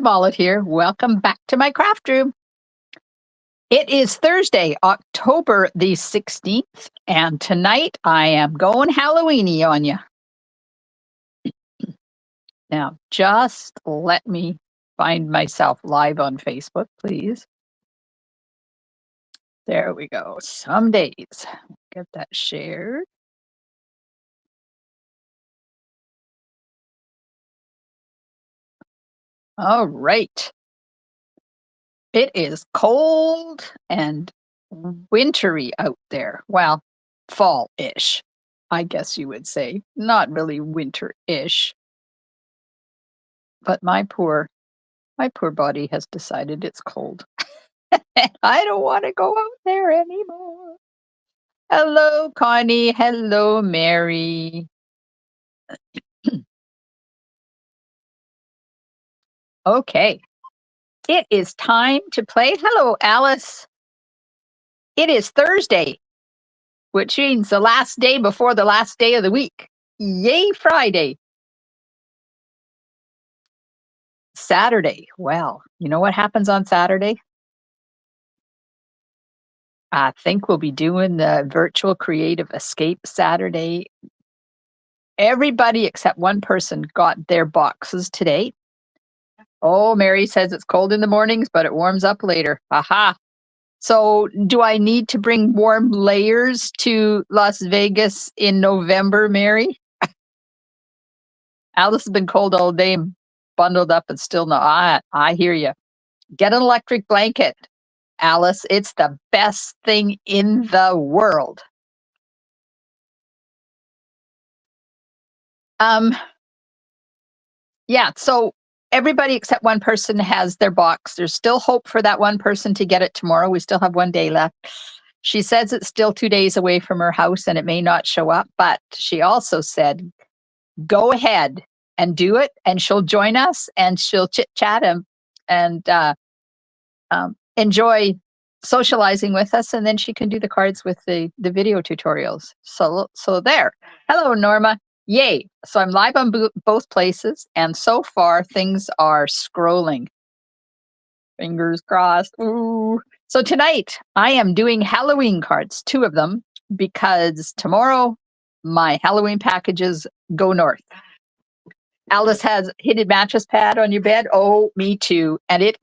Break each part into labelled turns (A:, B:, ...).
A: Mullet here. Welcome back to my craft room. It is Thursday, October the 16th, and tonight I am going Halloweeny on you. Now, just let me find myself live on Facebook, please. There we go. Some days. Get that shared. All right. It is cold and wintry out there. Well, fall-ish, I guess you would say. Not really winter-ish. But my poor body has decided it's cold. And I don't want to go out there anymore. Hello, Connie. Hello, Mary. Okay. It is time to play. Hello, Alice. It is Thursday, which means the last day before the last day of the week. Yay, Friday. Saturday. Well, you know what happens on Saturday? I think we'll be doing the virtual creative escape Saturday. Everybody except one person got their boxes today. Oh, Mary says it's cold in the mornings, but it warms up later. Aha. So do I need to bring warm layers to Las Vegas in November, Mary? Alice has been cold all day, bundled up and still not. I hear you. Get an electric blanket, Alice. It's the best thing in the world. Yeah, so everybody except one person has their box. There's still hope for that one person to get it tomorrow. We still have one day left. She says it's still 2 days away from her house and it may not show up, but she also said, go ahead and do it, and she'll join us and she'll chit chat and enjoy socializing with us, and then she can do the cards with the video tutorials. So there. Hello, Norma. Yay. So I'm live on both places, and so far things are scrolling. Fingers crossed. Ooh. So tonight I am doing Halloween cards, 2 of them, because tomorrow my Halloween packages go north. Alice has heated mattress pad on your bed. Oh, me too. And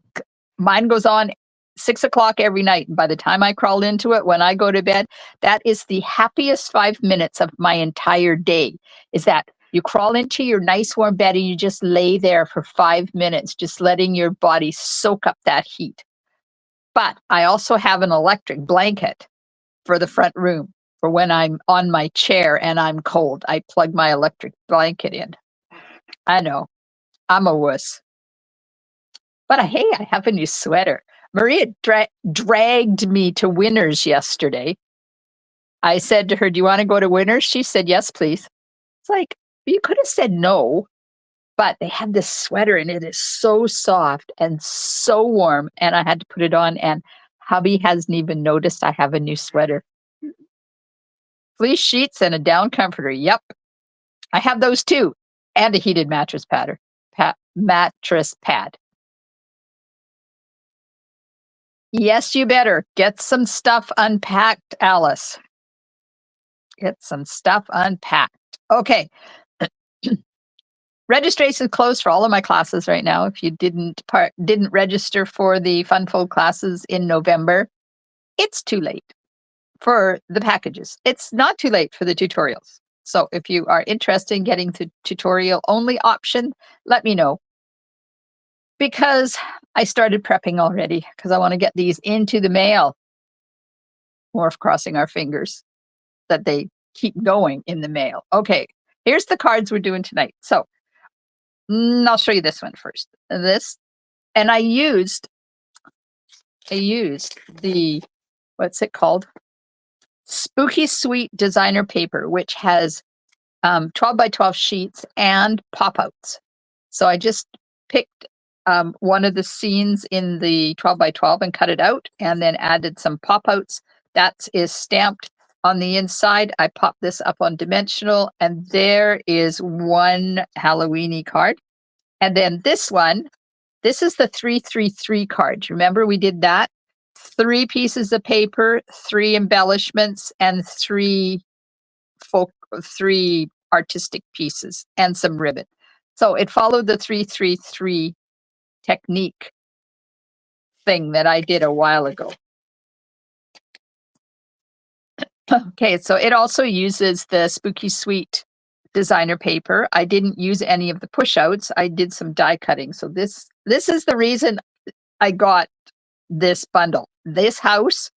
A: mine goes on 6 o'clock every night. And by the time I crawl into it, when I go to bed, that is the happiest 5 minutes of my entire day, is that you crawl into your nice warm bed and you just lay there for 5 minutes, just letting your body soak up that heat. But I also have an electric blanket for the front room for when I'm on my chair and I'm cold. I plug my electric blanket in. I know, I'm a wuss. But hey, I have a new sweater. Maria dragged me to Winners yesterday. I said to her, do you want to go to Winners? She said, yes, please. It's like, you could have said no, but they had this sweater and it is so soft and so warm, and I had to put it on, and hubby hasn't even noticed I have a new sweater. Fleece sheets and a down comforter. Yep. I have those too. And a heated mattress pad. Yes, you better. Get some stuff unpacked, Alice. Get some stuff unpacked. Okay. Registration is closed for all of my classes right now. If you didn't register for the Funfold classes in November, it's too late for the packages. It's not too late for the tutorials. So if you are interested in getting the tutorial only option, let me know. Because I started prepping already, because I want to get these into the mail. More of crossing our fingers that they keep going in the mail. Okay, here's the cards we're doing tonight. So I'll show you this one first. And I used the, what's it called? Spooky Sweet designer paper, which has 12 by 12 sheets and pop-outs. So I just picked one of the scenes in the 12 by 12 and cut it out, and then added some pop-outs. That is stamped on the inside. I popped this up on dimensional, and there is one Halloweeny card. And then this one This is the 333 card. Remember we did that? 3 pieces of paper, 3 embellishments, and 3 artistic pieces and some ribbon. So it followed the 333 technique thing that I did a while ago. Okay, so it also uses the Spooky Sweet designer paper. I didn't use any of the push-outs. I did some die cutting. So this is the reason I got this bundle. This house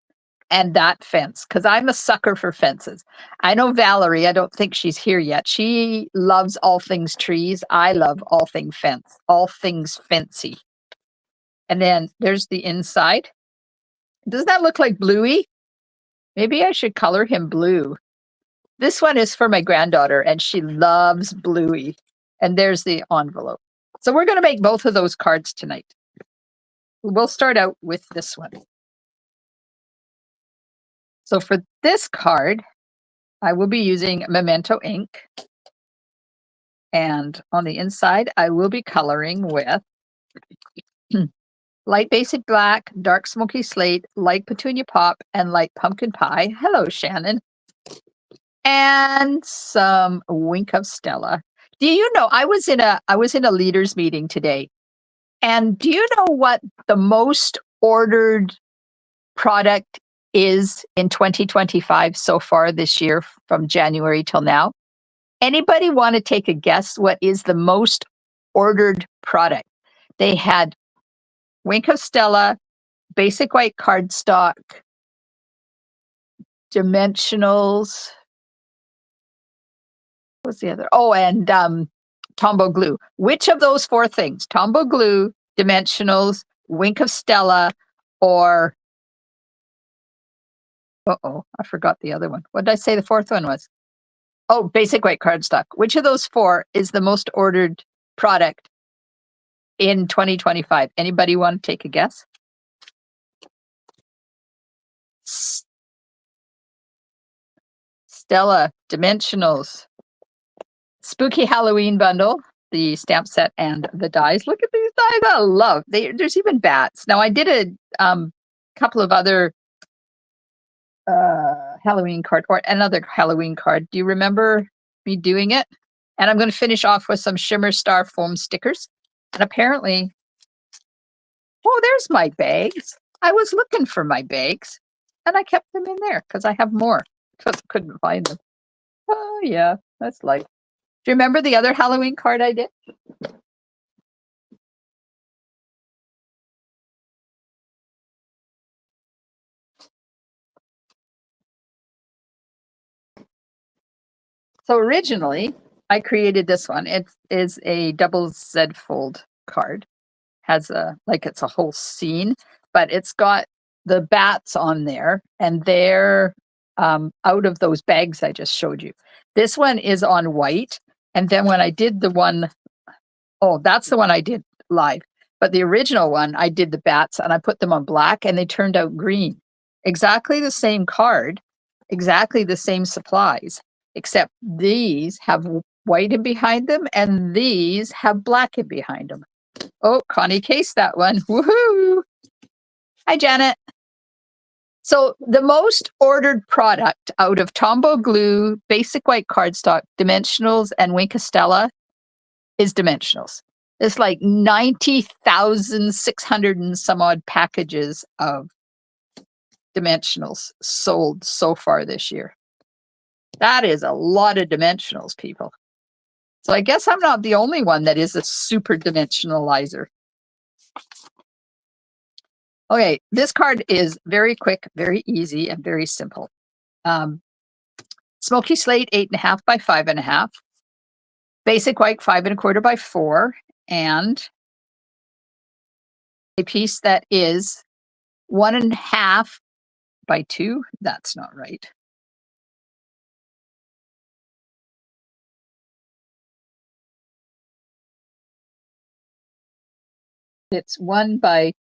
A: and that fence, because I'm a sucker for fences. I know Valerie, I don't think she's here yet. She loves all things trees. I love all things fancy. And then there's the inside. Does that look like Bluey? Maybe I should color him blue. This one is for my granddaughter, and she loves Bluey. And there's the envelope. So we're going to make both of those cards tonight. We'll start out with this one. So for this card, I will be using Memento ink. And on the inside, I will be coloring with light basic black, dark smoky slate, light petunia pop, and light pumpkin pie. Hello, Shannon. And some Wink of Stella. Do you know, I was in a leaders meeting today. And do you know what the most ordered product is in 2025 so far this year from January till now? Anybody want to take a guess what is the most ordered product? They had Wink of Stella, basic white cardstock, dimensionals. What's the other? Oh, and Tombow glue. Which of those 4 things? Tombow glue, dimensionals, Wink of Stella, or I forgot the other one. What did I say the 4th one was? Oh, basic white cardstock. Which of those 4 is the most ordered product in 2025? Anybody want to take a guess? Stella, dimensionals, spooky Halloween bundle, the stamp set and the dies. Look at these dies. I love. There's even bats. Now I did a couple of other Halloween card or another Halloween card. Do you remember me doing it? And I'm going to finish off with some Shimmer Star foam stickers. And apparently, oh, there's my bags. I was looking for my bags and I kept them in there because I have more. Just couldn't find them. Oh yeah, that's life. Do you remember the other Halloween card I did? So originally, I created this one. It is a double Z fold card. Has it's a whole scene, but it's got the bats on there, and they're out of those bags I just showed you. This one is on white, and then when I did the one, oh, that's the one I did live. But the original one, I did the bats and I put them on black and they turned out green. Exactly the same card, exactly the same supplies, except these have white in behind them and these have black in behind them. Oh, Connie cased that one. Woohoo! Hi, Janet. So the most ordered product out of Tombow glue, basic white cardstock, dimensionals, and Wink of Stella is dimensionals. It's like 90,600 and some odd packages of dimensionals sold so far this year. That is a lot of dimensionals, people. So I guess I'm not the only one that is a super dimensionalizer. Okay, this card is very quick, very easy, and very simple. Smoky slate, 8.5 by 5.5. Basic white, 5 1/4 by 4. And a piece that is 1.5 by 2. That's not right. It's 1 by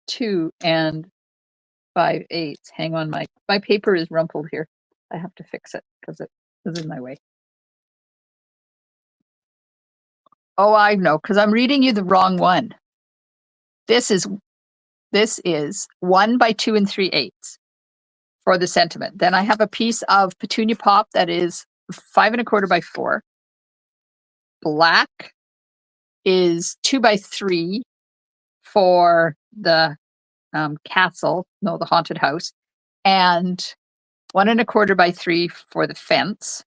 A: 2 and 5/8. Hang on, my paper is rumpled here. I have to fix it because it is in my way. Oh, I know, because I'm reading you the wrong one. This is 1 by 2 3/8 for the sentiment. Then I have a piece of petunia pop that is 5 1/4 by 4. Black is 2 by 3 for the castle, no, the haunted house, and 1 1/4 by 3 for the fence.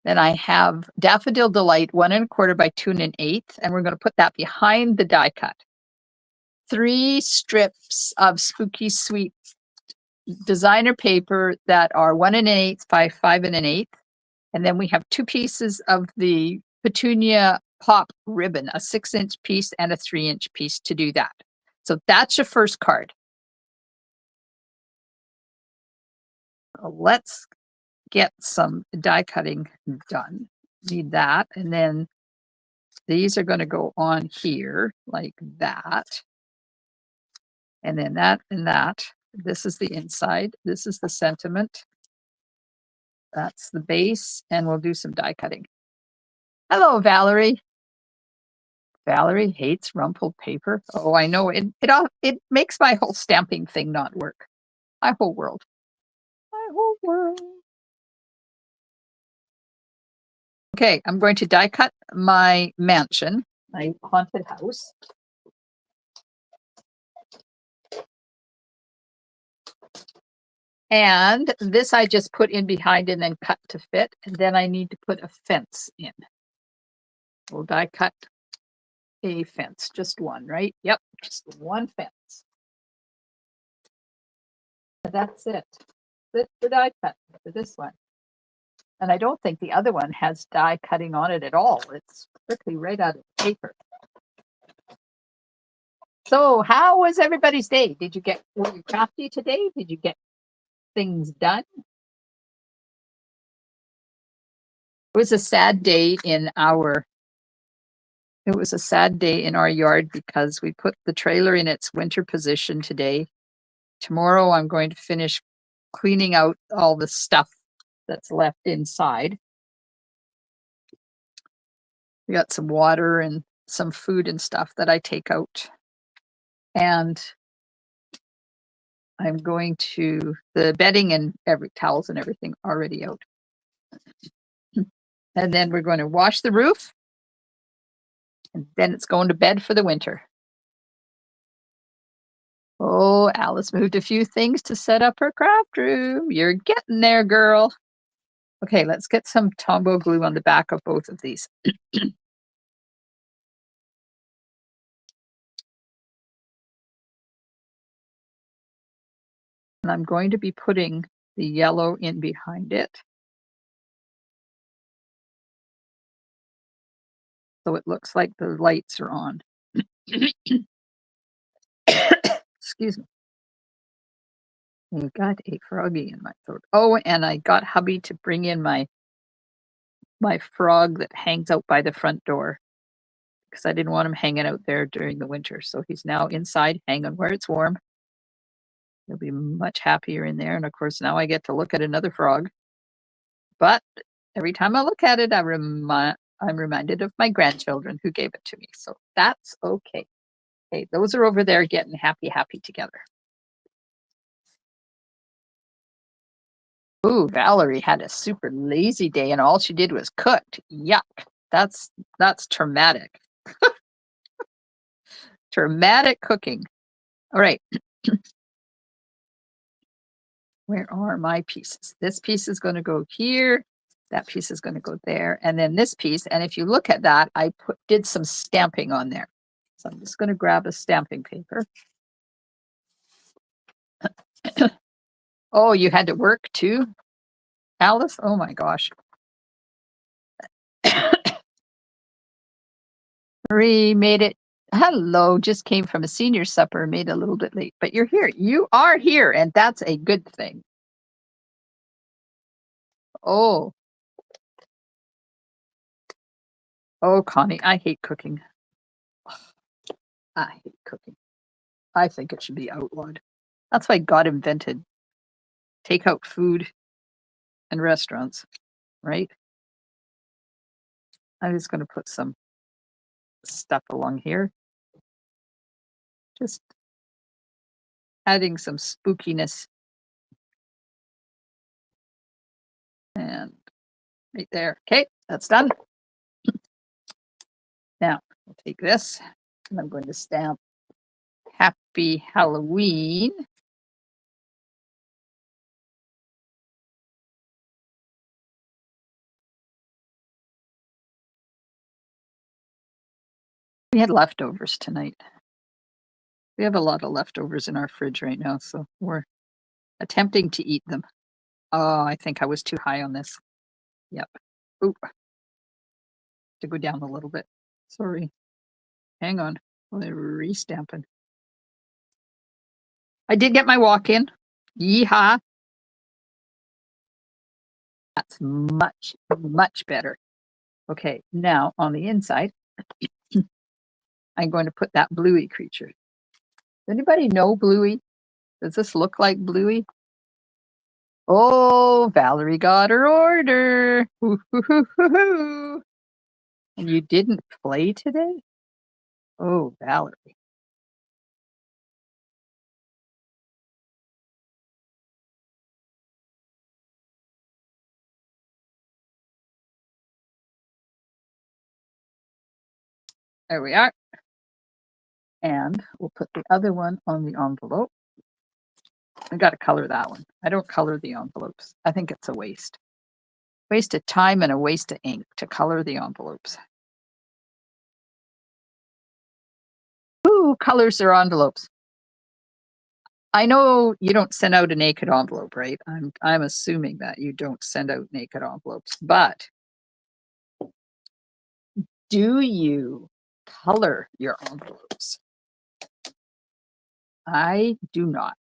A: Then I have Daffodil Delight 1 1/4 by 2 1/8, and we're going to put that behind the die cut. 3 strips of Spooky Sweet designer paper that are 1 1/8 by 5 1/8. And then we have 2 pieces of the petunia pop ribbon, a 6-inch piece and a 3-inch piece to do that. So that's your first card. Let's get some die cutting done. Need that. And then these are going to go on here like that. And then that and that. This is the inside. This is the sentiment. That's the base. And we'll do some die cutting. Hello, Valerie. Valerie hates rumpled paper. Oh, I know. It makes my whole stamping thing not work. My whole world. My whole world. Okay, I'm going to die cut my mansion, my haunted house. And this I just put in behind and then cut to fit. And then I need to put a fence in. We'll die cut a fence, just one, right? Yep, just one fence. That's it. That's the die cut for this one. And I don't think the other one has die cutting on it at all. It's strictly right out of paper. So how was everybody's day? Were you crafty today? Did you get things done? It was a sad day in our yard because we put the trailer in its winter position today. Tomorrow I'm going to finish cleaning out all the stuff that's left inside. We got some water and some food and stuff that I take out. And I'm going to, the bedding and towels and everything already out. And then we're going to wash the roof. And then it's going to bed for the winter. Oh, Alice moved a few things to set up her craft room. You're getting there, girl. Okay, let's get some Tombow glue on the back of both of these. And I'm going to be putting the yellow in behind it. So it looks like the lights are on. Excuse me. I got a froggy in my throat. Oh, and I got hubby to bring in my frog that hangs out by the front door because I didn't want him hanging out there during the winter. So he's now inside, hanging where it's warm. He'll be much happier in there. And of course, now I get to look at another frog. But every time I look at it, I'm reminded of my grandchildren who gave it to me. So that's okay. Okay, those are over there getting happy together. Ooh, Valerie had a super lazy day and all she did was cooked. Yuck. That's traumatic. Traumatic cooking. All right. Where are my pieces? This piece is going to go here. That piece is going to go there. And then this piece. And if you look at that, I did some stamping on there. So I'm just going to grab a stamping paper. Oh, you had to work too, Alice? Oh my gosh. Marie made it. Hello, just came from a senior supper, made a little bit late, but you're here. You are here, and that's a good thing. Oh. Oh, Connie, I hate cooking. I hate cooking. I think it should be outlawed. That's why God invented takeout food and restaurants, right? I'm just going to put some stuff along here. Just adding some spookiness. And right there. Okay, that's done. Now, I'll take this and I'm going to stamp Happy Halloween. We had leftovers tonight. We have a lot of leftovers in our fridge right now, so we're attempting to eat them. Oh, I think I was too high on this. Yep. Oop. To go down a little bit. Sorry. Hang on. Well, they're re-stamping. I did get my walk in. Yeehaw. That's much, much better. Okay, now on the inside, I'm going to put that bluey creature. Does anybody know Bluey? Does this look like Bluey? Oh, Valerie got her order. Hoo, hoo, hoo, hoo, hoo. And you didn't play today? Oh, Valerie. There we are. And we'll put the other one on the envelope. I got to color that one. I don't color the envelopes. I think it's a waste. Waste of time and a waste of ink to color the envelopes. Who colors their envelopes? I know you don't send out a naked envelope, right? I'm assuming that you don't send out naked envelopes, but do you color your envelopes? I do not.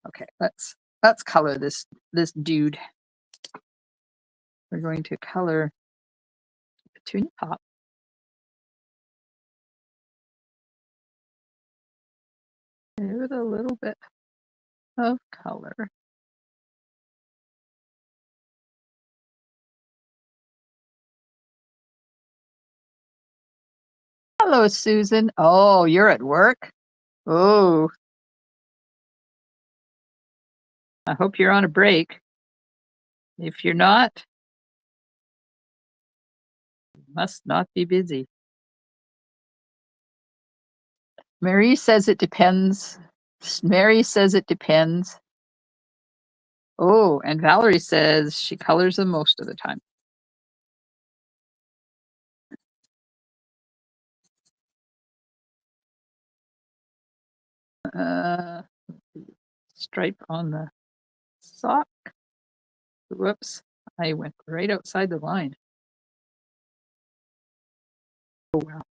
A: Okay, let's color this dude. We're going to color Petunia Pop. With a little bit of color. Hello, Susan. Oh, you're at work? Oh, I hope you're on a break. If you're not, you must not be busy. Mary says it depends. Mary says it depends. Oh, and Valerie says she colors them most of the time. Uh, stripe on the sock. Whoops, I went right outside the line. Oh well.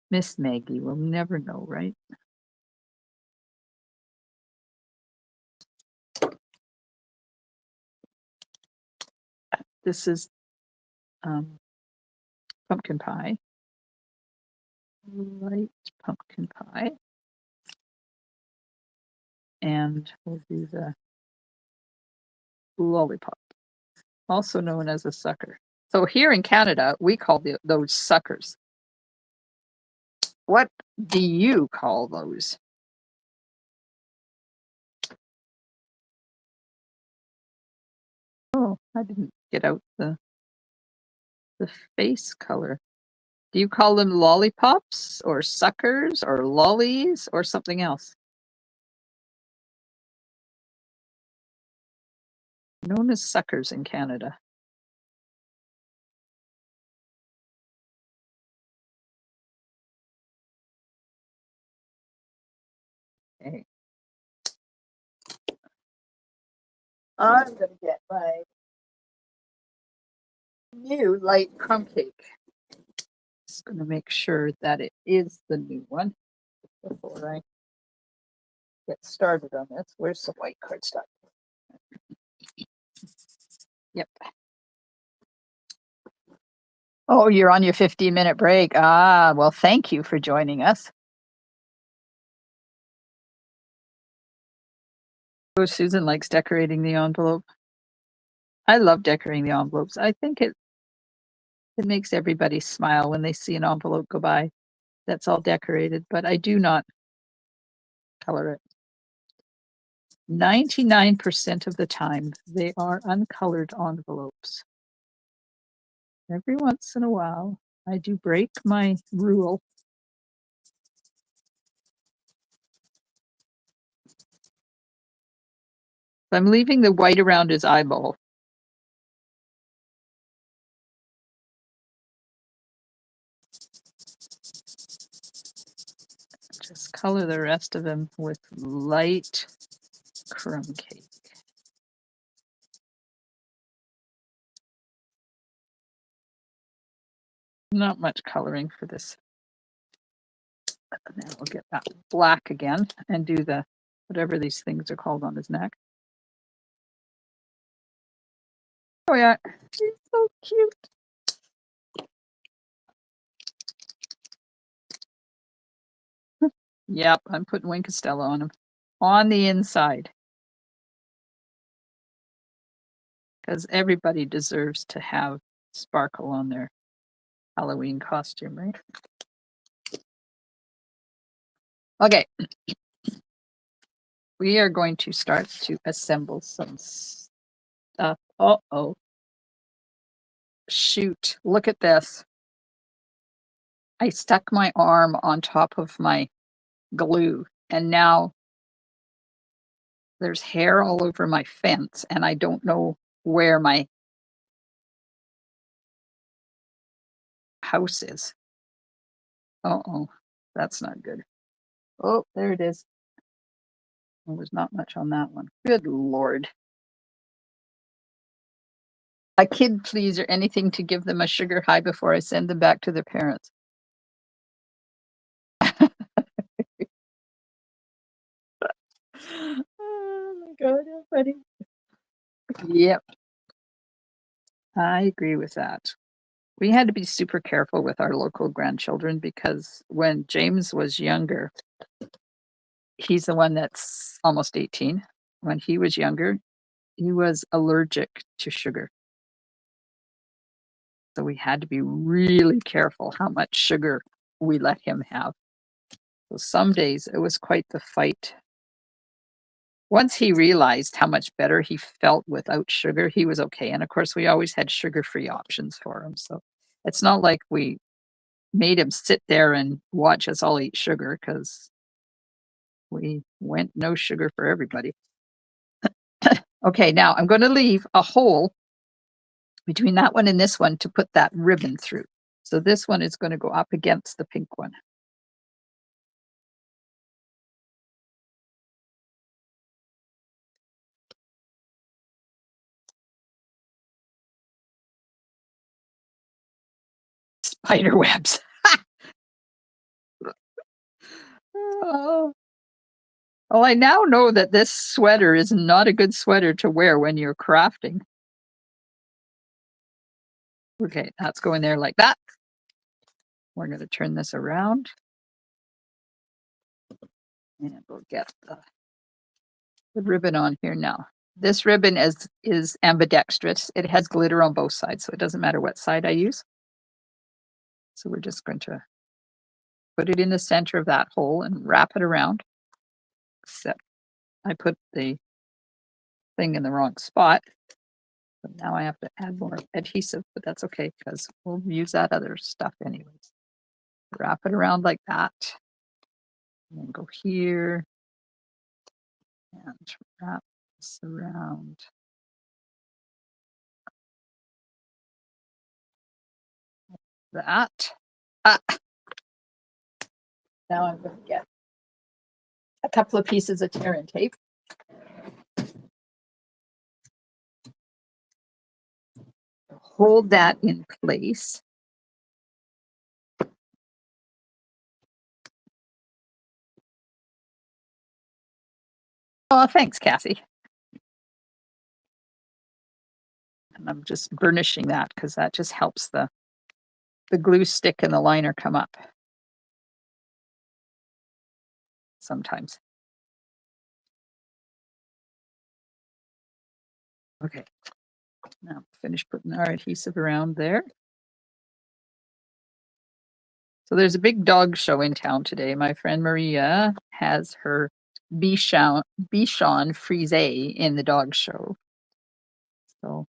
A: Miss Maggie will never know, right? This is pumpkin pie. Light pumpkin pie. And we'll do the lollipop, also known as a sucker. So here in Canada, we call those suckers. What do you call those? Oh, I didn't get out the face color. Do you call them lollipops or suckers or lollies or something else? Known as suckers in Canada. Okay. I'm gonna get my new light crumb cake. Just gonna make sure that it is the new one before I get started on this. Where's some white cardstock? Yep. Oh, you're on your 15-minute break. Ah, well, thank you for joining us. Oh, Susan likes decorating the envelope. I love decorating the envelopes. I think it makes everybody smile when they see an envelope go by that's all decorated, but I do not color it. 99% of the time, they are uncolored envelopes. Every once in a while, I do break my rule. I'm leaving the white around his eyeball. Just color the rest of them with light crumb cake. Not much coloring for this. And then we'll get that black again and do the whatever these things are called on his neck. Oh yeah, he's so cute. Yep, I'm putting Wink Costello on him on the inside because everybody deserves to have sparkle on their Halloween costume, right? Okay, we are going to start to assemble some stuff. Uh-oh. Shoot, look at this. I stuck my arm on top of my glue and now there's hair all over my fence and I don't know where my house is. Uh-oh, that's not good. Oh, there it is. There was not much on that one. Good Lord. A kid pleaser, anything to give them a sugar high before I send them back to their parents. Oh my God, how funny. Yep, I agree with that. We had to be super careful with our local grandchildren because when James was younger, he's the one that's almost 18. When he was younger, he was allergic to sugar. So we had to be really careful how much sugar we let him have. So some days it was quite the fight. Once he realized how much better he felt without sugar, he was okay. And of course, we always had sugar-free options for him. So it's not like we made him sit there and watch us all eat sugar because we went no sugar for everybody. Okay, now I'm going to leave a hole between that one and this one to put that ribbon through. So this one is going to go up against the pink one. Spider webs. Oh. Well, I now know that this sweater is not a good sweater to wear when you're crafting. Okay, that's going there like that. We're going to turn this around. And we'll get the ribbon on here now. This ribbon is ambidextrous. It has glitter on both sides, so it doesn't matter what side I use. So we're just going to put it in the center of that hole and wrap it around. Except I put the thing in the wrong spot. But now I have to add more adhesive, but that's okay because we'll use that other stuff anyways. Wrap it around like that. And then go here and wrap this around. That. Ah. Now I'm going to get a couple of pieces of tear and tape. Hold that in place. Oh, thanks, Kathy. And I'm just burnishing that because that just helps the glue stick and the liner come up sometimes. Okay, now finish putting our adhesive around there. So there's a big dog show in town today. My friend Maria has her Bichon Frise in the dog show. So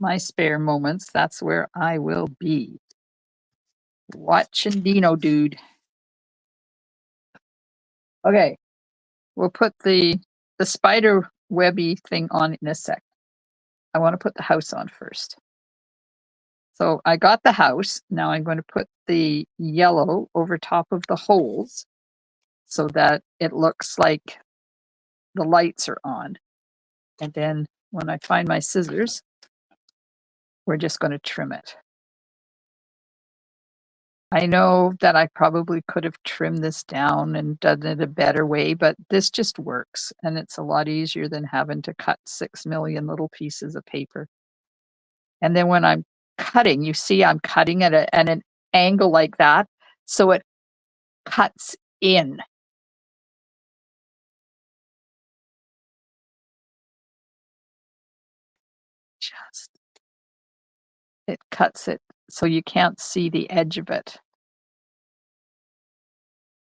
A: my spare moments, that's where I will be. Watching Dino Dude. Okay, we'll put the spider webby thing on in a sec. I want to put the house on first. So I got the house. Now I'm going to put the yellow over top of the holes so that it looks like the lights are on. And then when I find my scissors, we're just going to trim it. I know that I probably could have trimmed this down and done it a better way, but this just works. And it's a lot easier than having to cut 6 million little pieces of paper. And then when I'm cutting, you see I'm cutting at an angle like that. So it cuts in. Just it cuts it so you can't see the edge of it.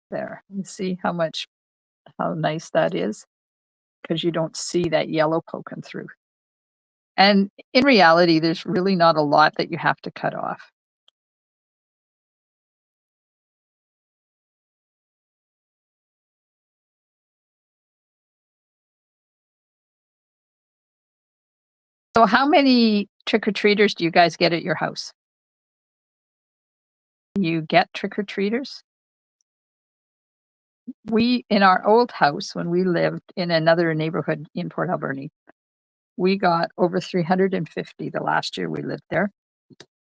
A: There. You see how nice that is? Because you don't see that yellow poking through. And in reality, there's really not a lot that you have to cut off. So how many trick-or-treaters do you guys get at your house? You get trick-or-treaters? We in our old house, when we lived in another neighborhood in Port Alberni, we got over 350 the last year we lived there.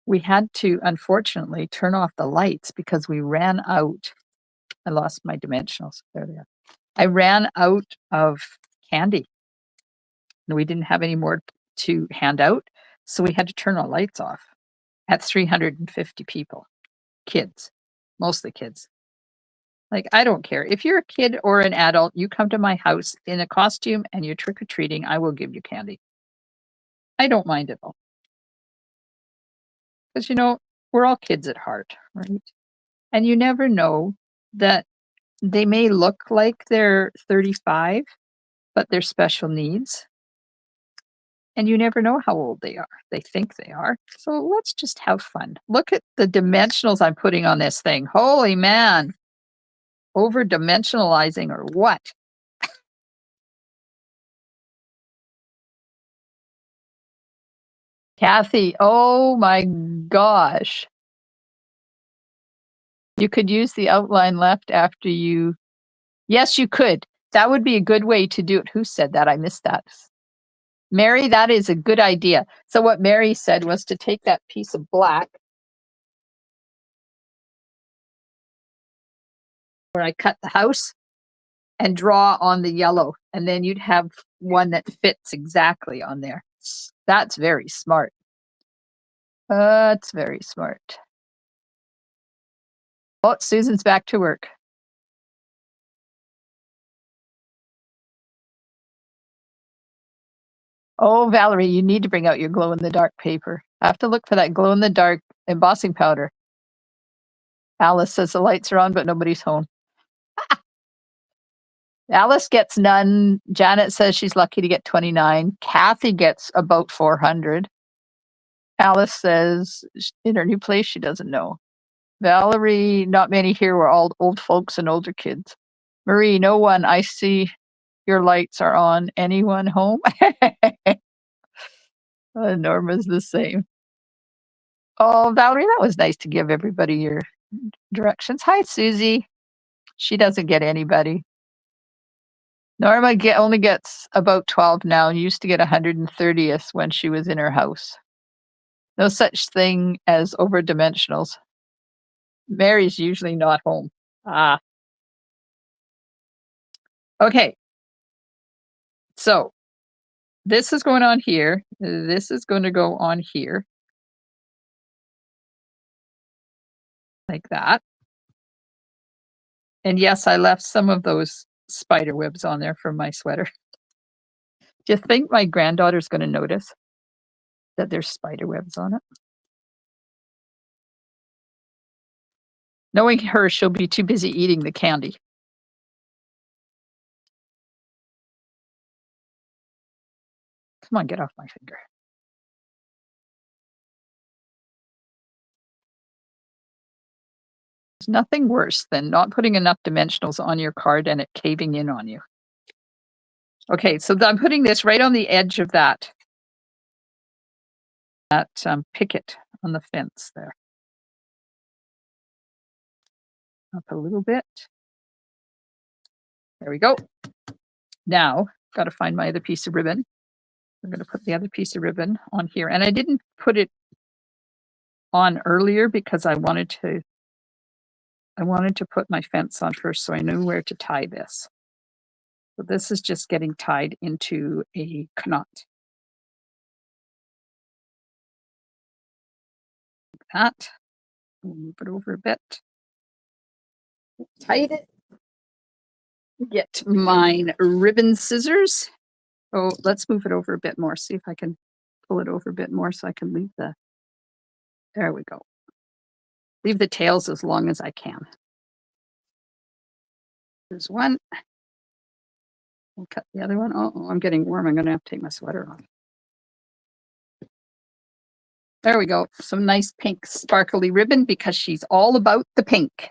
A: We had to, unfortunately, turn off the lights because we ran out. I lost my dimensionals. There they are. I ran out of candy. And we didn't have any more to hand out, so we had to turn our lights off at 350 people, kids, mostly kids. Like, I don't care. If you're a kid or an adult, you come to my house in a costume and you're trick-or-treating, I will give you candy. I don't mind at all. Because, we're all kids at heart, right? And you never know that they may look like they're 35, but they're special needs. And you never know how old they are. They think they are. So let's just have fun. Look at the dimensionals I'm putting on this thing. Holy man. Over dimensionalizing or what? Kathy, oh my gosh. You could use the outline left after you. Yes, you could. That would be a good way to do it. Who said that? I missed that. Mary, that is a good idea. So what Mary said was to take that piece of black where I cut the house and draw on the yellow, and then you'd have one that fits exactly on there. That's very smart. That's very smart. Oh, Susan's back to work. Oh, Valerie, you need to bring out your glow-in-the-dark paper. I have to look for that glow-in-the-dark embossing powder. Alice says the lights are on, but nobody's home. Alice gets none. Janet says she's lucky to get 29. Kathy gets about 400. Alice says in her new place, she doesn't know. Valerie, not many here were all old folks and older kids. Marie, no one. I see your lights are on. Anyone home? Norma's the same. Oh, Valerie, that was nice to give everybody your directions. Hi, Susie. She doesn't get anybody. Norma only gets about 12 now and used to get 130th when she was in her house. No such thing as overdimensionals. Mary's usually not home. Ah. Okay. So this is going on here. This is going to go on here. Like that. And yes, I left some of those spider webs on there from my sweater. Do you think my granddaughter's going to notice that there's spider webs on it? Knowing her, she'll be too busy eating the candy. Come on, get off my finger. There's nothing worse than not putting enough dimensionals on your card and it caving in on you. Okay, so I'm putting this right on the edge of that picket on the fence there. Up a little bit. There we go. Now, got to find my other piece of ribbon. I'm going to put the other piece of ribbon on here. And I didn't put it on earlier because I wanted to put my fence on first so I knew where to tie this. So this is just getting tied into a knot. Like that. Move it over a bit. Tight it. Get mine ribbon scissors. Oh, let's move it over a bit more. See if I can pull it over a bit more so I can leave the, there we go. Leave the tails as long as I can. There's one. I'll cut the other one. Oh, I'm getting warm. I'm going to have to take my sweater off. There we go. Some nice pink sparkly ribbon because she's all about the pink.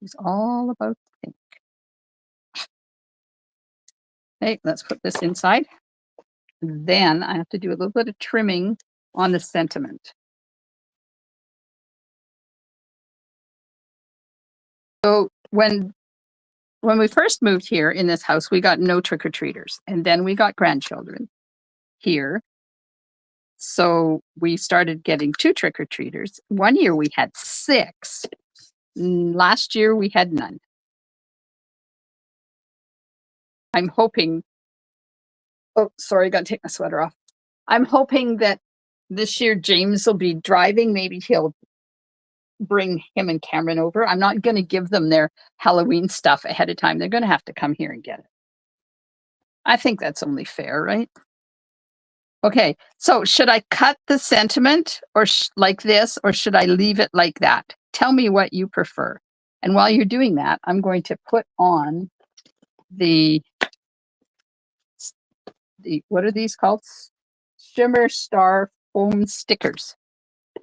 A: She's all about the pink. Okay, let's put this inside. Then I have to do a little bit of trimming on the sentiment. So when we first moved here in this house, we got no trick-or-treaters, and then we got grandchildren here. So we started getting 2 trick-or-treaters. One year we had 6. Last year we had none. I'm hoping, oh, sorry, I got to take my sweater off. I'm hoping that this year James will be driving. Maybe he'll bring him and Cameron over. I'm not going to give them their Halloween stuff ahead of time. They're going to have to come here and get it. I think that's only fair, right? Okay, so should I cut the sentiment or like this, or should I leave it like that? Tell me what you prefer. And while you're doing that, I'm going to put on the what are these called? Shimmer Star foam stickers.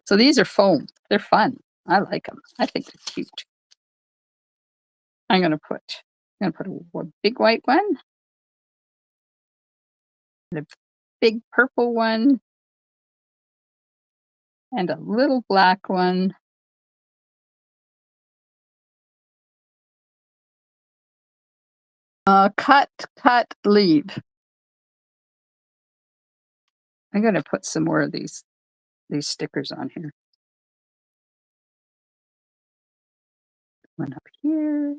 A: So these are foam. They're fun. I like them. I think they're cute. I'm going to put a big white one, a big purple one, and a little black one. Cut, leave. I'm going to put some more of these stickers on here. One up here.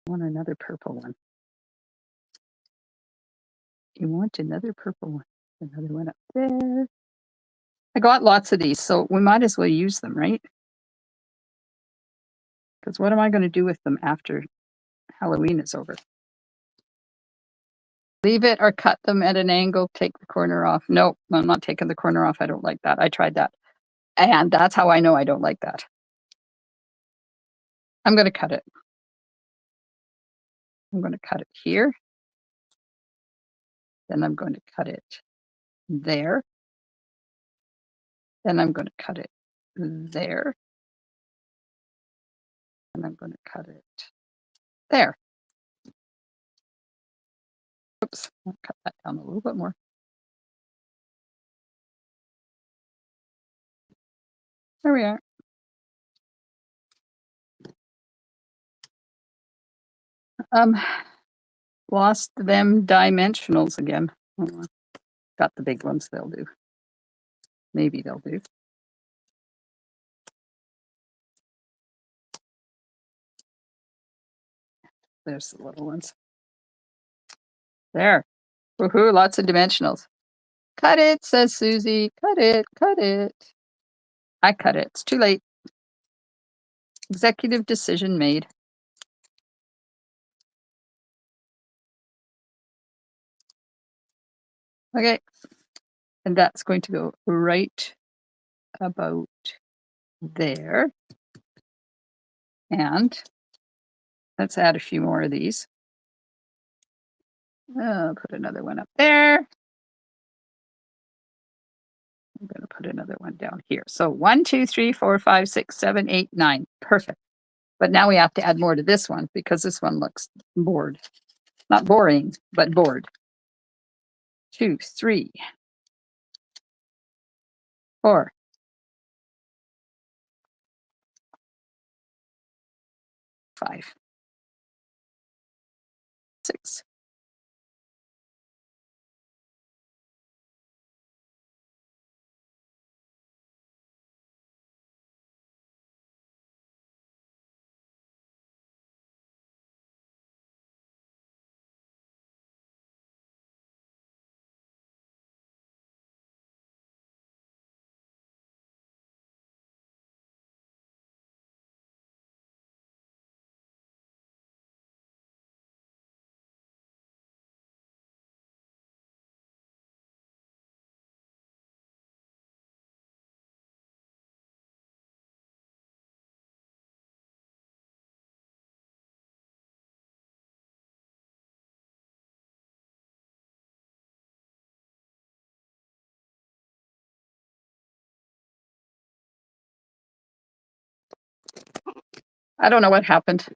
A: Want another purple one. You want another purple one. Another one up there. I got lots of these, so we might as well use them, right? Because what am I going to do with them after Halloween is over? Leave it or cut them at an angle, take the corner off. Nope, I'm not taking the corner off. I don't like that. I tried that. And that's how I know I don't like that. I'm going to cut it. I'm going to cut it here. Then I'm going to cut it there. Then I'm going to cut it there. And I'm going to cut it there. Oops, I'll cut that down a little bit more. There we are. Lost them dimensionals again. Oh, got the big ones, they'll do. Maybe they'll do. There's the little ones. There. Woohoo, lots of dimensionals. Cut it, says Susie. Cut it, cut it. I cut it. It's too late. Executive decision made. Okay. And that's going to go right about there. And let's add a few more of these. Put another one up there. I'm going to put another one down here. So 1, 2, 3, 4, 5, 6, 7, 8, 9. Perfect. But now we have to add more to this one because this one looks bored. Not boring, but bored. 2, 3, 4. 5, 6. I don't know what happened.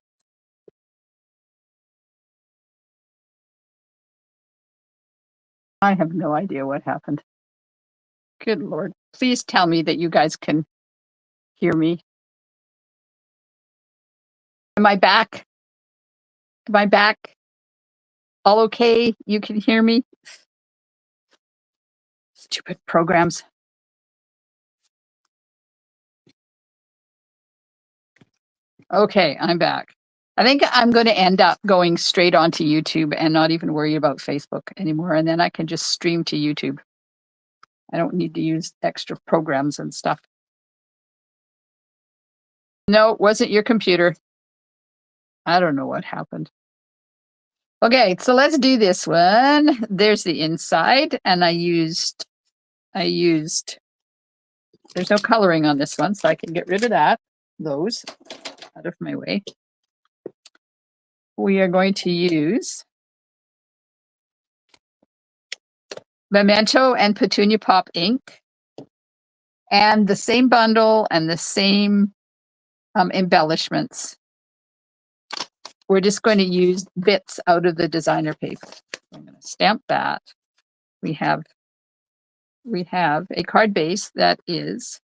A: I have no idea what happened. Good Lord. Please tell me that you guys can hear me. Am I back? Am I back? All okay? You can hear me? Stupid programs. Okay, I'm back. I think I'm going to end up going straight onto YouTube and not even worry about Facebook anymore. And then I can just stream to YouTube. I don't need to use extra programs and stuff. No, it wasn't your computer. I don't know what happened. Okay, so let's do this one. There's the inside, and I used, there's no coloring on this one, so I can get rid of those out of my way. We are going to use Memento and Petunia Pop ink, and the same bundle and the same embellishments. We're just going to use bits out of the designer paper. I'm going to stamp that. We have a card base that is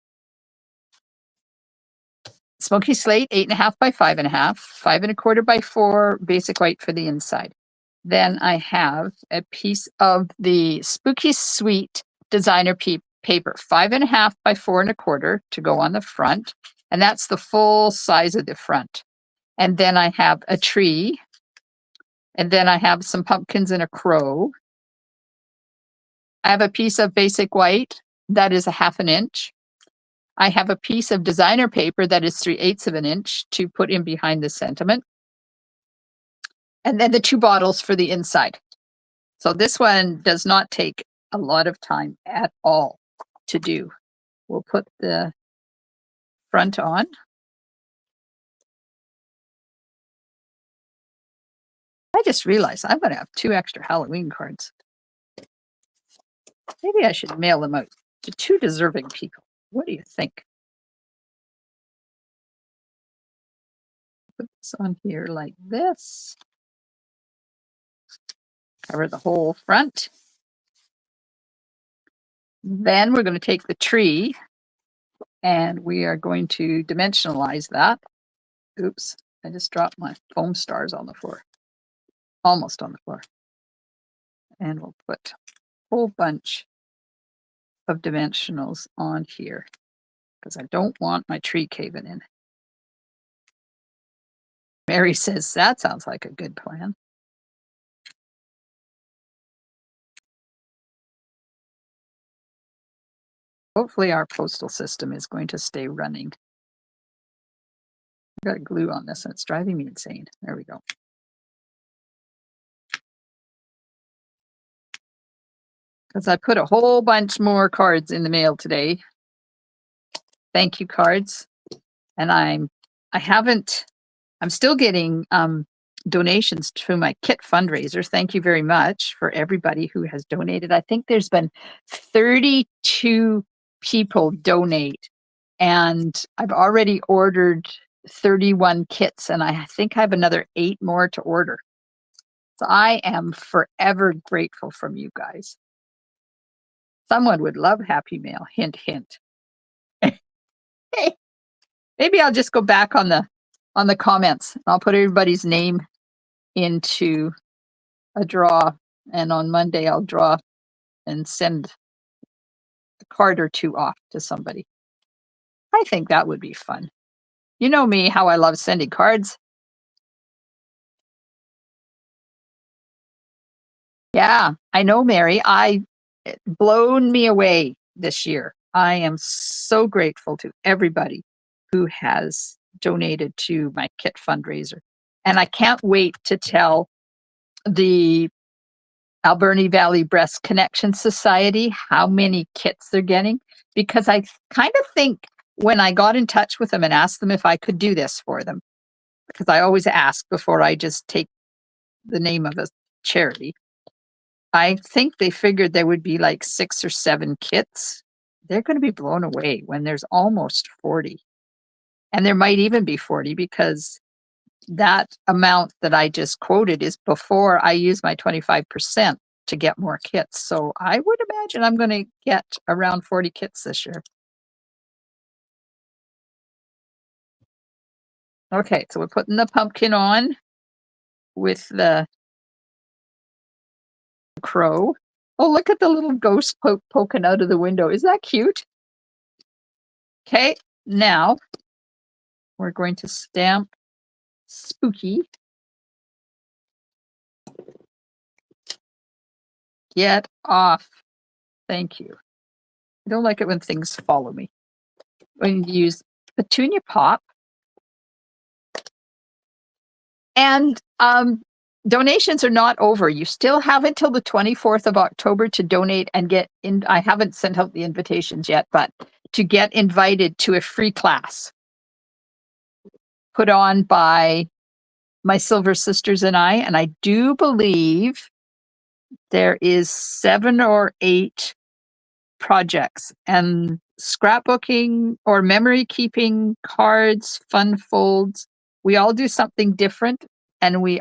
A: Smoky Slate, 8.5 by 5.5, 5.25 by 4 basic white for the inside. Then I have a piece of the Spooky Sweet designer paper, 5.5 by 4.25 to go on the front. And that's the full size of the front. And then I have a tree. And then I have some pumpkins and a crow. I have a piece of basic white that is 1/2 inch. I have a piece of designer paper that is 3/8 of an inch to put in behind the sentiment. And then the 2 bottles for the inside. So this one does not take a lot of time at all to do. We'll put the front on. I just realized I'm going to have 2 extra Halloween cards. Maybe I should mail them out to 2 deserving people. What do you think? Put this on here like this. Cover the whole front. Then we're going to take the tree and we are going to dimensionalize that. Oops, I just dropped my foam stars on the floor. Almost on the floor. And we'll put a whole bunch of dimensionals on here because I don't want my tree caving in. Mary says, that sounds like a good plan. Hopefully our postal system is going to stay running. I've got glue on this and it's driving me insane. There we go. Because I put a whole bunch more cards in the mail today. Thank you cards. And I haven't, I'm still getting donations to my kit fundraiser. Thank you very much for everybody who has donated. I think there's been 32 people donate, and I've already ordered 31 kits, and I think I have another 8 more to order. So I am forever grateful from you guys. Someone would love Happy Mail. Hint, hint. Hey, maybe I'll just go back on the comments. I'll put everybody's name into a draw, and on Monday I'll draw and send a card or 2 off to somebody. I think that would be fun. You know me, how I love sending cards. Yeah, I know, Mary. It blown me away this year. I am so grateful to everybody who has donated to my kit fundraiser. And I can't wait to tell the Alberni Valley Breast Connection Society how many kits they're getting, because I kind of think when I got in touch with them and asked them if I could do this for them, because I always ask before I just take the name of a charity, I think they figured there would be like 6 or 7 kits. They're going to be blown away when there's almost 40. And there might even be 40, because that amount that I just quoted is before I use my 25% to get more kits. So I would imagine I'm going to get around 40 kits this year. Okay, so we're putting the pumpkin on with the crow. Oh, look at the little ghost poking out of the window. Is that cute? Okay, now we're going to stamp Spooky. Get off. Thank you. I don't like it when things follow me. I'm going to use Petunia Pop. And donations are not over. You still have until the 24th of October to donate and get in. I haven't sent out the invitations yet, but to get invited to a free class put on by my Silver Sisters and I. And I do believe there is 7 or 8 projects, and scrapbooking or memory keeping, cards, fun folds. We all do something different, and we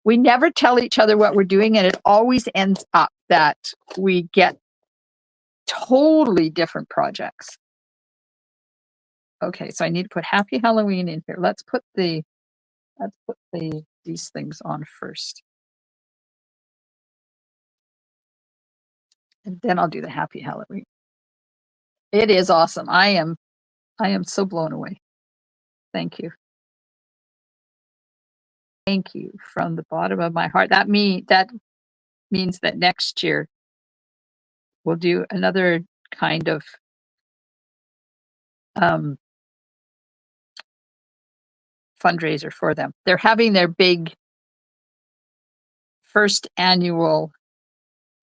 A: never tell each other what we're doing, and it always ends up that we get totally different projects. Okay, so I need to put Happy Halloween in here. Let's put these things on first. And then I'll do the Happy Halloween. It is awesome. I am so blown away. Thank you. Thank you from the bottom of my heart. That means that next year we'll do another kind of fundraiser for them. They're having their big first annual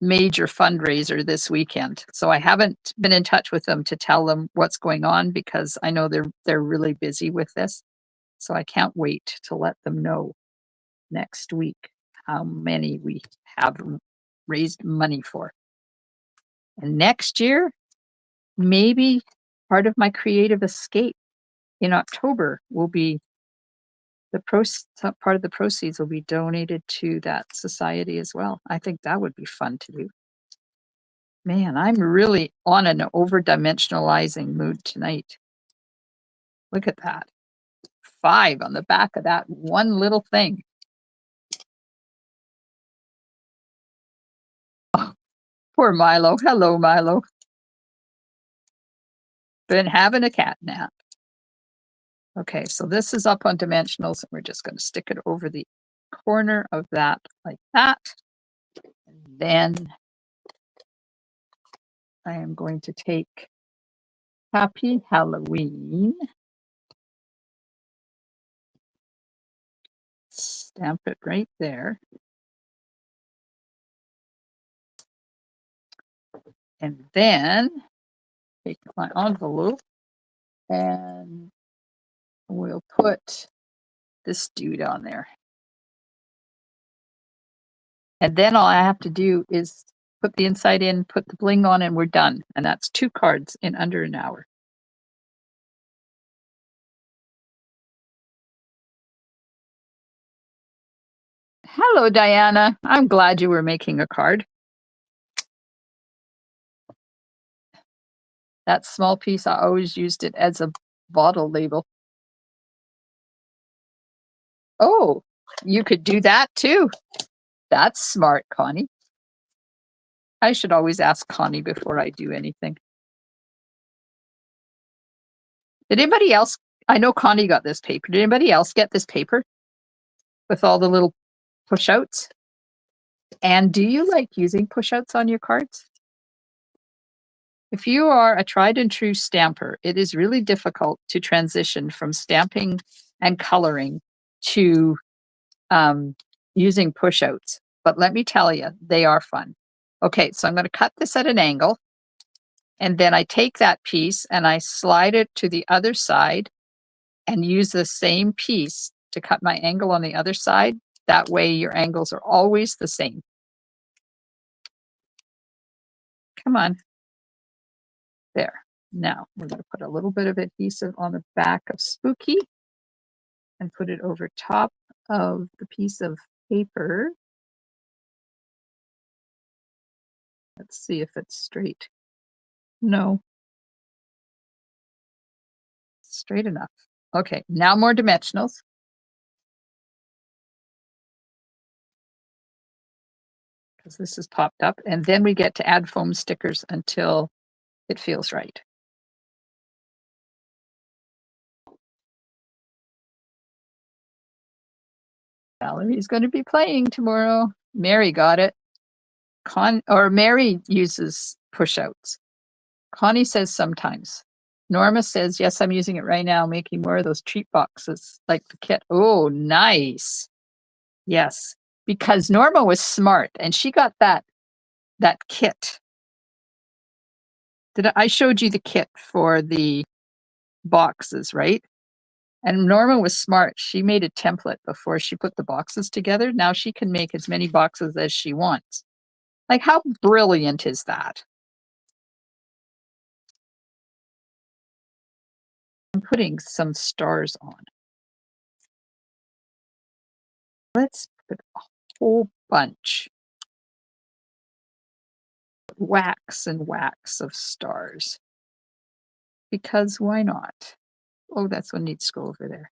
A: major fundraiser this weekend. So I haven't been in touch with them to tell them what's going on, because I know they're really busy with this. So I can't wait to let them know next week how many we have raised money for. And next year, maybe part of my creative escape in October will be part of the proceeds will be donated to that society as well. I think that would be fun to do. Man, I'm really on an over-dimensionalizing mood tonight. Look at that. 5 on the back of that one little thing. Oh, poor Milo. Hello, Milo. Been having a cat nap. Okay, so this is up on dimensionals, and we're just going to stick it over the corner of that like that. And then I am going to take Happy Halloween, stamp it right there. And then take my envelope And we'll put this dude on there. And then all I have to do is put the inside in, put the bling on, and we're done. And that's 2 cards in under an hour. Hello, Diana. I'm glad you were making a card. That small piece, I always used it as a bottle label. Oh, you could do that too. That's smart, Connie. I should always ask Connie before I do anything. Did anybody else? I know Connie got this paper. Did anybody else get this paper with all the little push outs? And do you like using push outs on your cards? If you are a tried and true stamper, it is really difficult to transition from stamping and coloring to using push outs. But let me tell you, they are fun. Okay, so I'm going to cut this at an angle. And then I take that piece and I slide it to the other side and use the same piece to cut my angle on the other side. That way your angles are always the same. Come on. There. Now we're going to put a little bit of adhesive on the back of Spooky and put it over top of the piece of paper. Let's see if it's straight. No. Straight enough. Okay, now more dimensionals. Because this is popped up. And then we get to add foam stickers until it feels right. Valerie's going to be playing tomorrow. Mary got it. Mary uses push outs. Connie says sometimes. Norma says, yes, I'm using it right now, making more of those treat boxes like the kit. Oh, nice. Yes, because Norma was smart and she got that kit. I showed you the kit for the boxes, right? And Norma was smart. She made a template before she put the boxes together. Now she can make as many boxes as she wants. Like, how brilliant is that? I'm putting some stars on. Let's put a whole bunch. Wax and wax of stars. Because why not? Oh, that's one needs to go over there.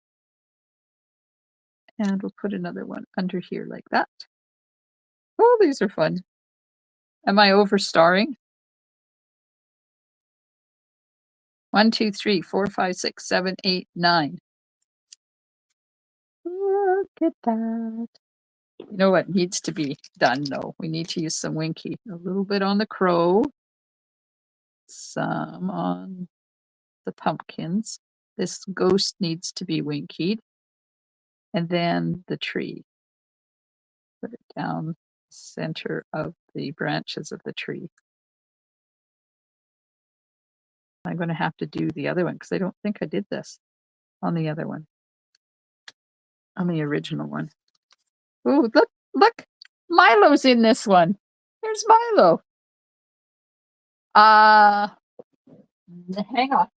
A: And we'll put another one under here like that. Oh, these are fun. Am I over starring? 1, 2, 3, 4, 5, 6, 7, 8, 9. Look at that. You know what needs to be done though? We need to use some Winky. A little bit on the crow. Some on the pumpkins. This ghost needs to be winkied. And then the tree. Put it down center of the branches of the tree. I'm going to have to do the other one because I don't think I did this on the other one. On the original one. Oh, look. Milo's in this one. There's Milo. Hang on.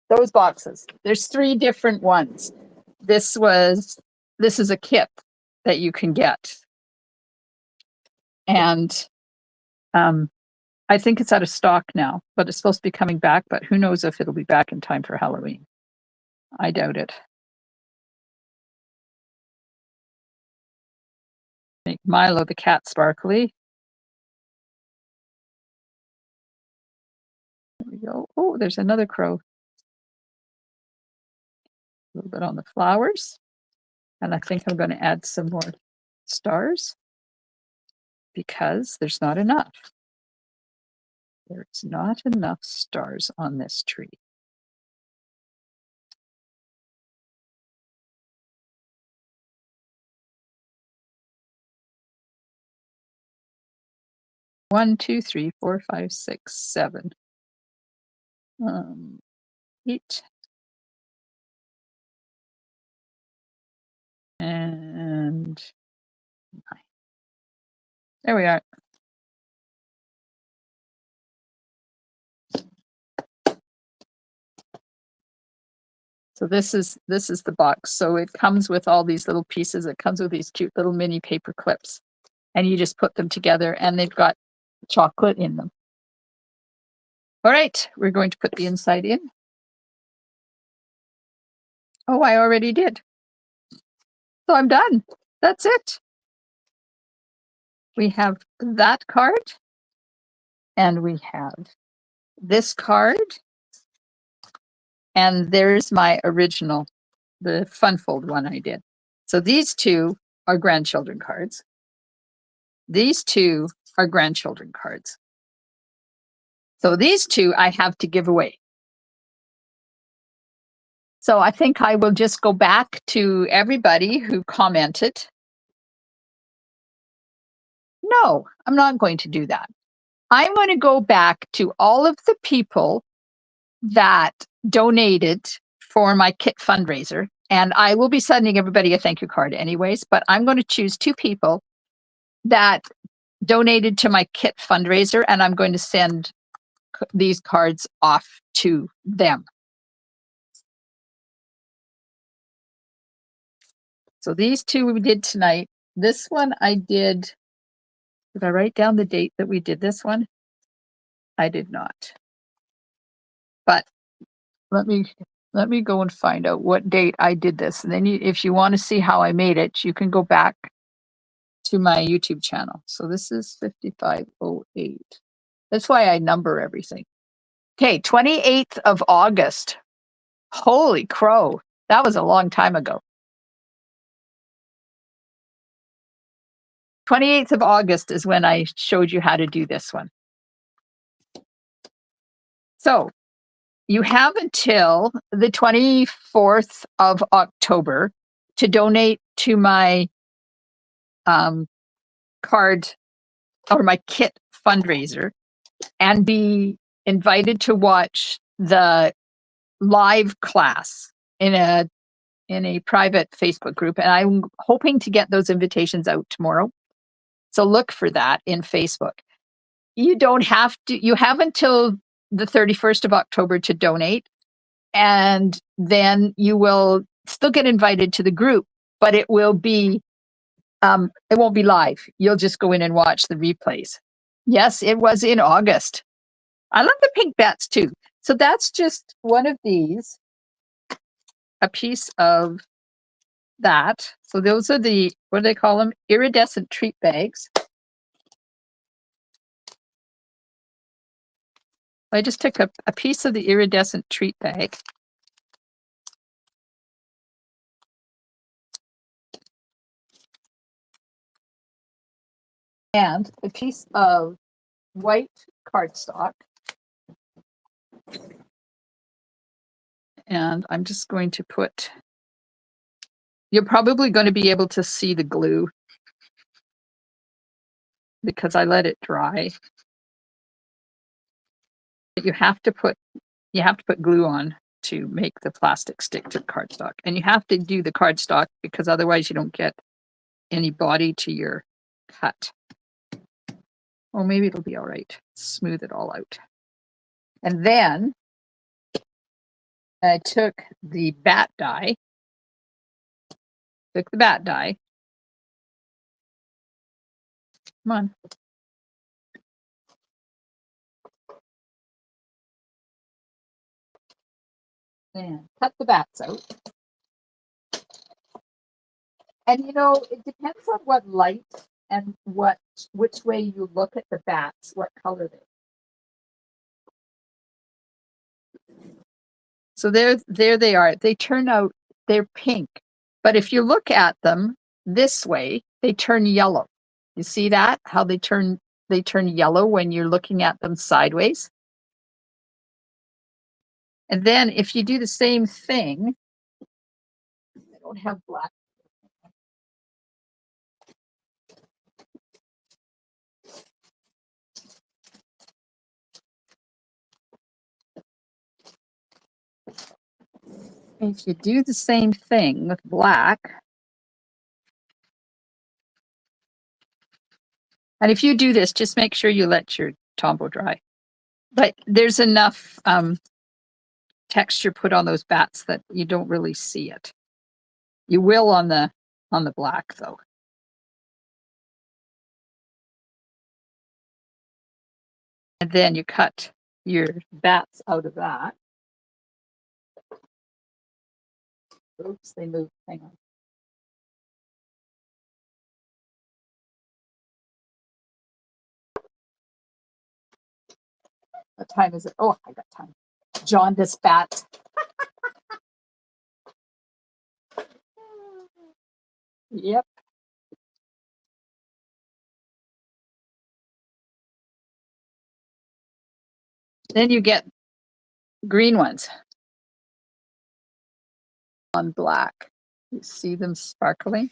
A: Those boxes. There's 3 different ones. This is a kit that you can get. And I think it's out of stock now, but it's supposed to be coming back, but who knows if it'll be back in time for Halloween. I doubt it. Make Milo the cat sparkly. There we go. Oh, there's another crow. A little bit on the flowers. And I think I'm going to add some more stars because there's not enough. There's not enough stars on this tree. 1, 2, 3, 4, 5, 6, 7. 8. And 9. There we are. So this is the box. So it comes with all these little pieces. It comes with these cute little mini paper clips. And you just put them together and they've got chocolate in them. All right, we're going to put the inside in. Oh, I already did. So I'm done. That's it. We have that card and we have this card. And there's my original, the fun fold one I did. So these two are grandchildren cards. These two are grandchildren cards. So these two I have to give away. So I think I will just go back to everybody who commented. No, I'm not going to do that. I'm going to go back to all of the people that donated for my kit fundraiser. And I will be sending everybody a thank you card anyways, but I'm going to choose 2 people that donated to my kit fundraiser, and I'm going to send these cards off to them. So these 2 we did tonight. This one I did I write down the date that we did this one? I did not. But let me go and find out what date I did this. And then if you want to see how I made it, you can go back to my YouTube channel. So this is 5508. That's why I number everything. Okay, 28th of August. Holy crow. That was a long time ago. 28th of August is when I showed you how to do this one. So you have until the 24th of October to donate to my card or my kit fundraiser and be invited to watch the live class in a private Facebook group. And I'm hoping to get those invitations out tomorrow. So look for that in Facebook. You don't have to, you have until the 31st of October to donate. And then you will still get invited to the group, but it won't be live. You'll just go in and watch the replays. Yes, it was in August. I love the pink bats too. So that's just one of these, a piece of that. So those are the, what do they call them? Iridescent treat bags. I just took a piece of the iridescent treat bag. And a piece of white cardstock. And I'm just going to put, you're probably going to be able to see the glue because I let it dry. But you have to put glue on to make the plastic stick to the cardstock. And you have to do the cardstock because otherwise you don't get any body to your cut. Or maybe it'll be all right. Smooth it all out. And then I took the bat die. Come on. And cut the bats out. And you know, it depends on what light and which way you look at the bats, what color they are. So there they are. They turn out, they're pink. But if you look at them this way, they turn yellow. You see that? How they turn yellow when you're looking at them sideways. And then if you do the same thing, I don't have black. If you do the same thing with black, and if you do this, just make sure you let your Tombow dry. But there's enough texture put on those bats that you don't really see it. You will on the black though. And then you cut your bats out of that. Oops, they moved. Hang on. What time is it? Oh, I got time. Jaundice bat. Yep. Then you get green ones on black. You see them sparkling.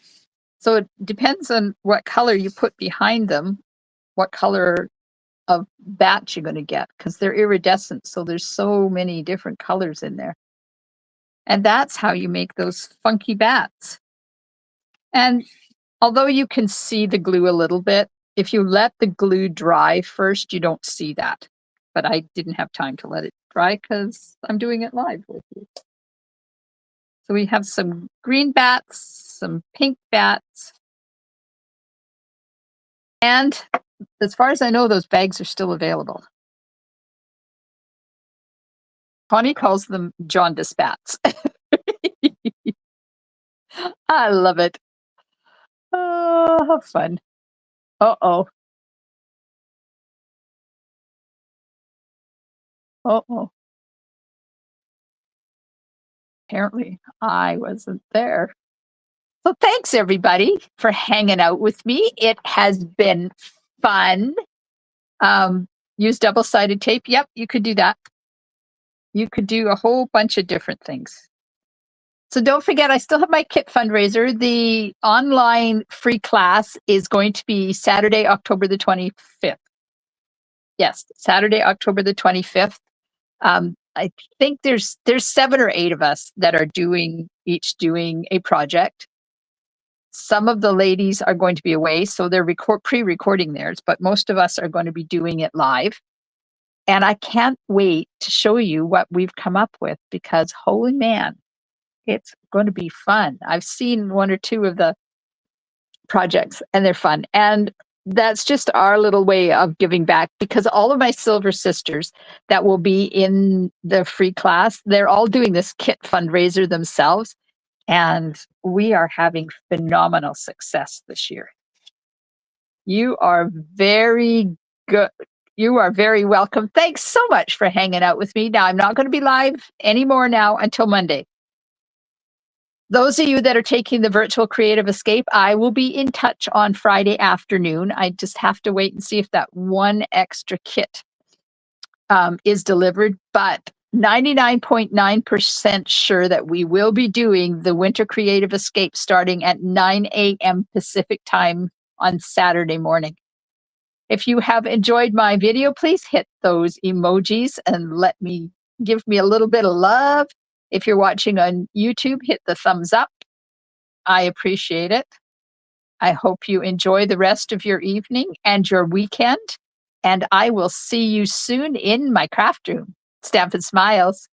A: So it depends on what color you put behind them, what color of bat you're going to get, because they're iridescent. So there's so many different colors in there. And that's how you make those funky bats. And although you can see the glue a little bit, if you let the glue dry first, you don't see that. But I didn't have time to let it dry because I'm doing it live with you. So we have some green bats, some pink bats. And as far as I know, those bags are still available. Connie calls them jaundice bats. I love it. Oh, how fun. Uh-oh. Uh-oh. Apparently, I wasn't there. So thanks, everybody, for hanging out with me. It has been fun. Use double-sided tape. Yep, you could do that. You could do a whole bunch of different things. So don't forget, I still have my kit fundraiser. The online free class is going to be Saturday, October the 25th. Yes, Saturday, October the 25th. I think there's 7 or 8 of us that are each doing a project. Some of the ladies are going to be away, so they're pre-recording theirs, but most of us are going to be doing it live. And I can't wait to show you what we've come up with because holy man, it's going to be fun. I've seen 1 or 2 of the projects and they're fun. And that's just our little way of giving back because all of my Silver Sisters that will be in the free class, they're all doing this kit fundraiser themselves. And we are having phenomenal success this year. You are very good. You are very welcome. Thanks so much for hanging out with me. Now, I'm not going to be live anymore now until Monday. Those of you that are taking the virtual creative escape, I will be in touch on Friday afternoon. I just have to wait and see if that 1 extra kit is delivered, but 99.9% sure that we will be doing the Winter Creative Escape starting at 9 a.m. Pacific time on Saturday morning. If you have enjoyed my video, please hit those emojis and give me a little bit of love. If you're watching on YouTube, hit the thumbs up. I appreciate it. I hope you enjoy the rest of your evening and your weekend. And I will see you soon in my craft room. Stampin' Smiles.